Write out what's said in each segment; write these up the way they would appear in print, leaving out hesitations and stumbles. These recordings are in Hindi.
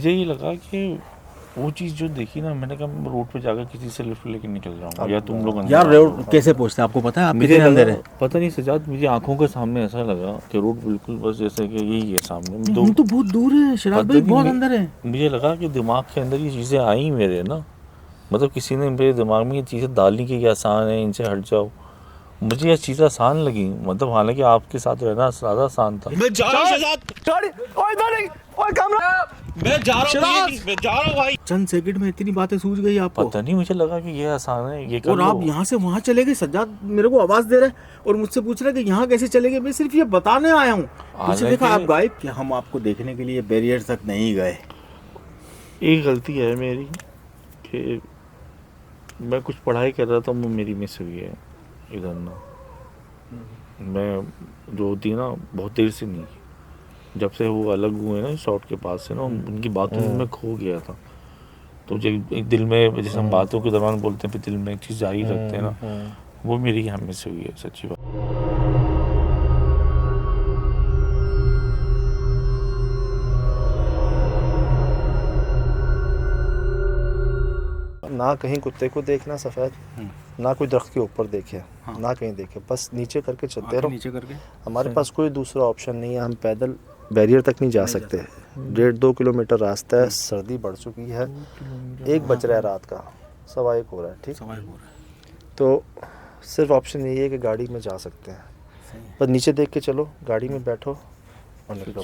मुझे ये लगा कि वो चीज़ जो देखी ना, मैंने कहा मैं रोड पे जाकर किसी से लिफ्ट लेके निकल जाऊंगा या तुम लोग अंदर यार रोड कैसे पहुंचते हैं आपको पता है? आप मुझे कितने अंदर लगा, है? पता नहीं सजाद, मुझे आंखों के सामने ऐसा लगा कि रोड बिल्कुल बस जैसे कि यही है सामने। हम तो बहुत दूर है शराब भाई, बहुत अंदर है। मुझे लगा कि दिमाग के अंदर ये चीज़ें आई मेरे ना, मतलब किसी ने मेरे दिमाग में ये चीज़ें डालनी कि आसान है, इनसे हट जाओ। मुझे ये चीज़ें आसान लगी, मतलब हालांकि आपके साथ रहना ज़्यादा आसान था। मैं जा रहा हूँ भाई। चंद सेकंड में इतनी बातें सूझ गई आपको? पता नहीं, मुझे लगा कि ये आसान है, ये कर और आप लो। यहाँ से वहाँ चले गए। सज्जाद मेरे को आवाज दे रहा है और मुझसे पूछ रहा है कि यहाँ कैसे चले गए। मैं सिर्फ ये बताने आया हूँ। पीछे देखा आप गायब। क्या हम आपको देखने के लिए बैरियर तक नहीं गए? एक गलती है मेरी कि मैं कुछ पढ़ाई कर रहा था, वो मेरी मिस हुई है इधर ना। मैं जो होती है ना बहुत देर से नहीं, जब से वो अलग हुए ना शॉर्ट के पास से ना, उनकी बातों में मैं खो गया था। तो जब एक दिल में, जैसे हम बातों के दौरान बोलते हैं, फिर दिल में एक चीज़ जारी रखते हैं ना, वो मेरी यहाँ मिस हुई है, सच्ची बात। ना कहीं कुत्ते को देखना सफ़ेद, ना कोई दरख्त के ऊपर देखे, ना कहीं देखे, बस नीचे करके चलते रहो। नीचे करके हमारे पास कोई दूसरा ऑप्शन नहीं है। हम पैदल बैरियर तक नहीं जा सकते। 1.5-2 किलोमीटर रास्ता है। सर्दी बढ़ चुकी है। 1 बज रहा है रात का, 1:15 हो रहा है। ठीक, तो सिर्फ ऑप्शन यही है कि गाड़ी में जा सकते हैं। बस नीचे देख के चलो, गाड़ी में बैठो और निकलो।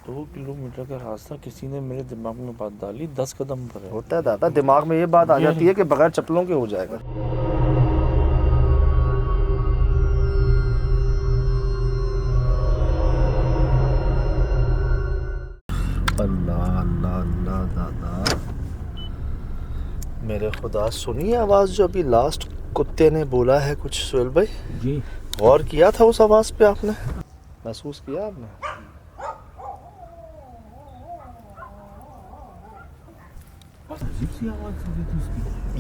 2 किलोमीटर का रास्ता किसी ने मेरे दिमाग में बात डाली, 10 कदम पर है। होता है दादा, दिमाग में ये बात आ जाती है कि बगैर चप्पलों के हो जाएगा। अल्लाह अल्लाह अल्लाह दादा, मेरे खुदा, सुनिए आवाज़ जो अभी लास्ट कुत्ते ने बोला है कुछ। सुहेल भाई जी, गौर किया था उस आवाज़ पे? आपने महसूस किया? आपने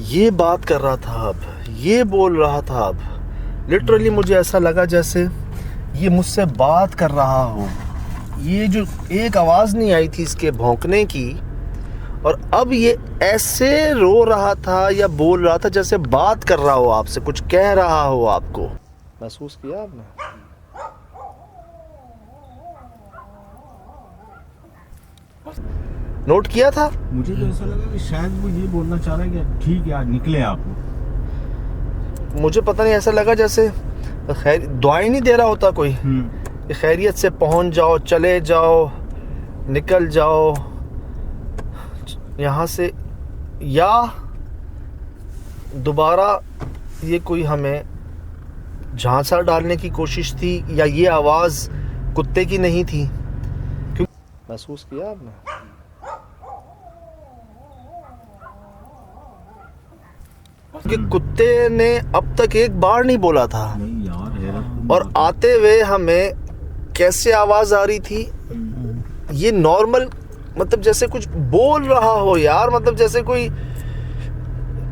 ये बात कर रहा था, अब ये बोल रहा था। अब लिटरली मुझे ऐसा लगा जैसे ये मुझसे बात कर रहा हो। ये जो एक आवाज़ नहीं आई थी इसके भौंकने की, और अब ये ऐसे रो रहा था या बोल रहा था जैसे बात कर रहा हो आपसे, कुछ कह रहा हो आपको। महसूस किया आपने? नोट किया था? मुझे तो ऐसा लगा कि शायद वो ये बोलना चाह रहा है कि ठीक है आज निकले आप। मुझे पता नहीं, ऐसा लगा जैसे खैर दुआएं नहीं दे रहा होता कोई, कि खैरियत से पहुंच जाओ, चले जाओ, निकल जाओ यहाँ से, या दोबारा ये कोई हमें झांसा डालने की कोशिश थी, या ये आवाज़ कुत्ते की नहीं थी। क्यों? महसूस किया आपने? कि कुत्ते ने अब तक एक बार नहीं बोला था, और आते हुए हमें कैसे आवाज़ आ रही थी, ये नॉर्मल, मतलब जैसे कुछ बोल रहा हो यार, मतलब जैसे कोई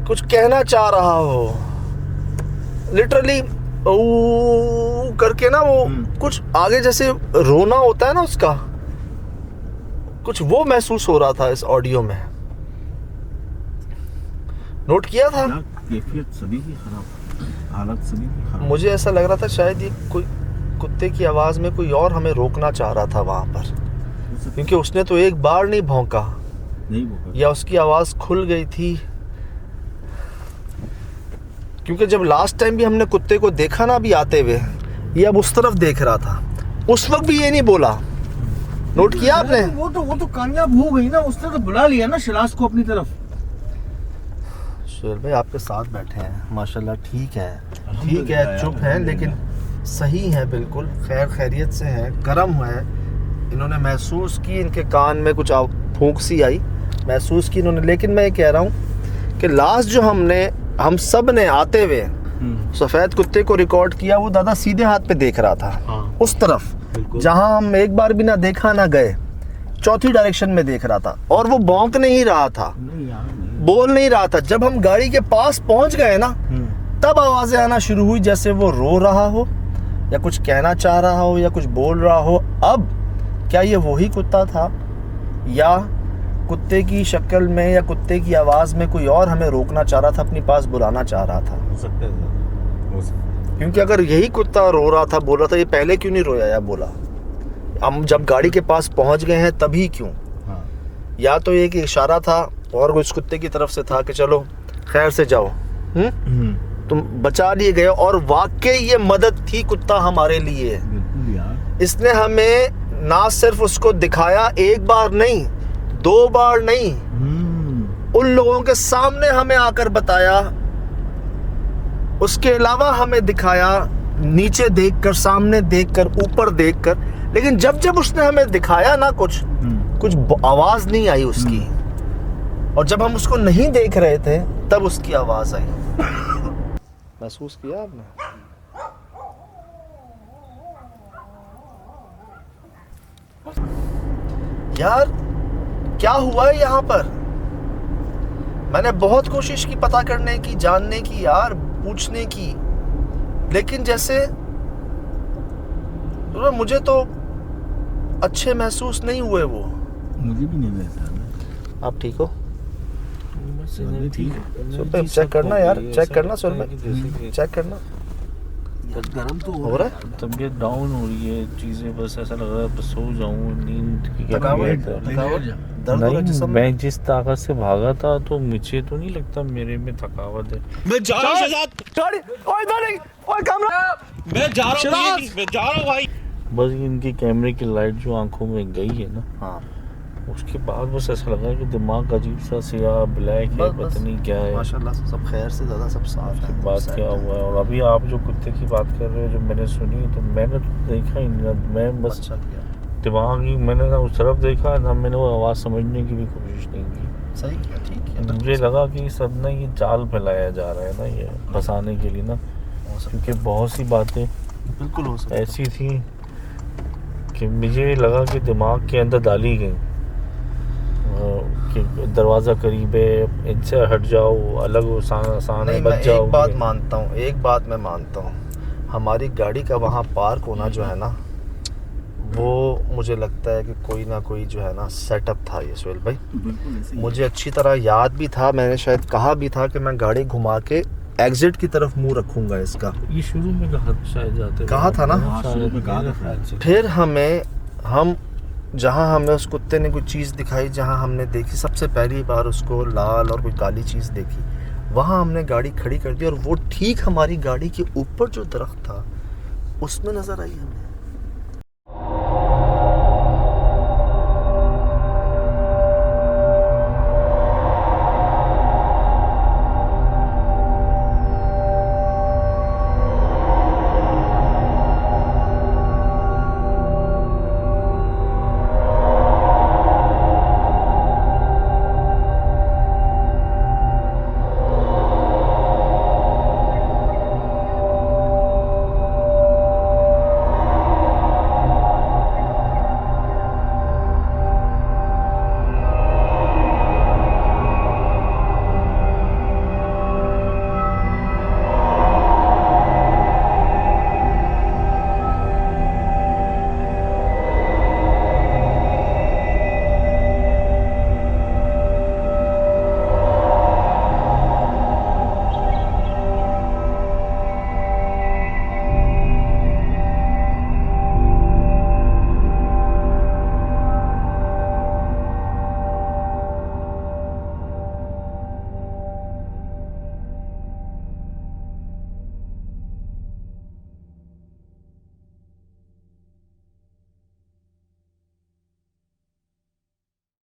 कुछ कहना चाह रहा हो। लिटरली करके ना, वो कुछ आगे जैसे रोना होता है ना उसका, कुछ वो महसूस हो रहा था इस ऑडियो में। नोट किया था? कैफियत सभी की खराब, हालत सभी की खराब। मुझे ऐसा लग रहा था शायद ये कोई कुत्ते की आवाज़ में कोई और हमें रोकना चाह रहा था वहाँ पर, क्योंकि उसने तो एक बार नहीं भौंका, या उसकी आवाज़ खुल गई थी। क्योंकि जब लास्ट टाइम भी हमने कुत्ते को देखा ना अभी आते हुए, ये अब उस तरफ देख रहा था, उस वक्त भी ये नहीं बोला। नोट किया आपने? वो तो कामयाब हो गई ना, उसने तो बुला लिया ना शिराज को अपनी तरफ। सुहेल भाई आपके साथ बैठे हैं, माशाल्लाह, ठीक है, चुप है लेकिन सही है, बिल्कुल खैर खैरियत से है, करम है। इन्होंने महसूस की, इनके कान में कुछ फूंक सी आई, महसूस की इन्होंने। लेकिन मैं ये कह रहा हूँ कि लास्ट जो हम सब ने आते हुए सफ़ेद कुत्ते को रिकॉर्ड किया, वो दादा सीधे हाथ पे देख रहा था, उस तरफ जहाँ हम एक बार भी ना देखा ना गए, चौथी डायरेक्शन में देख रहा था, और वो भौंक नहीं रहा था, बोल नहीं रहा था। जब हम गाड़ी के पास पहुंच गए ना, तब आवाज़ें आना शुरू हुई, जैसे वो रो रहा हो, या कुछ कहना चाह रहा हो, या कुछ बोल रहा हो। अब क्या ये वही कुत्ता था, या कुत्ते की शक्ल में या कुत्ते की आवाज़ में कोई और हमें रोकना चाह रहा था, अपने पास बुलाना चाह रहा था। हो सकता है सर, हो सकता है। क्योंकि अगर यही कुत्ता रो रहा था, बोल रहा था, ये पहले क्यों नहीं रोया या बोला? हम जब गाड़ी के पास पहुंच गए हैं तभी क्यों? हाँ। या तो ये कि इशारा था और उस कुत्ते की तरफ से था कि चलो खैर से जाओ, तुम बचा लिए गए, और वाकई ये मदद थी कुत्ता हमारे लिए। बिल्कुल यार। इसने हमें ना सिर्फ उसको दिखाया, एक बार नहीं, 2 बार नहीं, उन लोगों के सामने हमें आकर बताया, उसके अलावा हमें दिखाया, नीचे देखकर, सामने देखकर, ऊपर देखकर। लेकिन जब जब उसने हमें दिखाया ना कुछ आवाज नहीं आई उसकी, और जब हम उसको नहीं देख रहे थे तब उसकी आवाज आई। महसूस किया आपने? यार क्या हुआ है यहाँ पर? मैंने बहुत कोशिश की पता करने की, जानने की यार, पूछने की, लेकिन जैसे तो मुझे तो अच्छे महसूस नहीं हुए वो। मुझे भी नहीं वैसा। आप ठीक हो? ठीक है। सुबह चेक करना यार, चेक करना सुबह, चेक करना। गरम तो हो रहा है? तबीयत डाउन हो रही है, चीजें बस ऐसा लग रहा है बस सो जाऊं, नींद की क्या थकावट, थकावट दर्द हो रहा है जिस्म में? मैं जिस ताकत से भागा था तो मुझे तो नहीं लगता मेरे में थकावट है। मैं जा रहा हूं शहजाद, गाड़ी, ओए गाड़ी, ओए कैमरा, मैं जा रहा हूं, मैं जा रहा हूं भाई। बस इनकी कैमरे की लाइट जो आंखों में गई है ना, हाँ उसके बाद बस ऐसा लगा कि दिमाग अजीब सा सियाह ब्लैक है, पता नहीं क्या है। माशाल्लाह सब खैर से ज़्यादा सब साफ है। बात क्या हुआ है? और अभी आप जो कुत्ते की बात कर रहे हो, जो मैंने सुनी, तो मैंने तो देखा ही नहीं, मैं बस अच्छा किया, दिमाग ही मैंने ना उस तरफ देखा ना, मैंने वो आवाज़ समझने की भी कोशिश नहीं की। सही किया, ठीक किया। मुझे लगा कि सब ना ये जाल फैलाया जा रहा है ना, ये फंसाने के लिए ना, क्योंकि बहुत सी बातें बिल्कुल हो सकता है। ऐसी थी कि मुझे लगा कि दिमाग के अंदर डाली गई कि दरवाज़ा करीब है, इनसे हट जाओ, अलग हो, आसान है, नहीं, मैं बच जाओ। एक बात मानता हूँ, एक बात मैं मानता हूँ, हमारी गाड़ी का वहाँ पार्क होना जो है ना, वो मुझे लगता है कि कोई ना कोई जो है ना सेटअप था ये सोहेल भाई। बिल्कुल ऐसे ही। मुझे अच्छी तरह याद भी था, मैंने शायद कहा भी था कि मैं गाड़ी घुमा के एग्जिट की तरफ मुंह रखूंगा इसका। ये शुरू में कहा शायद जाते कहा था ना? हाँ, शुरू में कहा था। फिर हम जहाँ हमें उस कुत्ते ने कोई चीज़ दिखाई, जहाँ हमने देखी सबसे पहली बार उसको लाल और कोई काली चीज़ देखी, वहाँ हमने गाड़ी खड़ी कर दी, और वो ठीक हमारी गाड़ी के ऊपर जो दरख्त था उसमें नज़र आई हमें।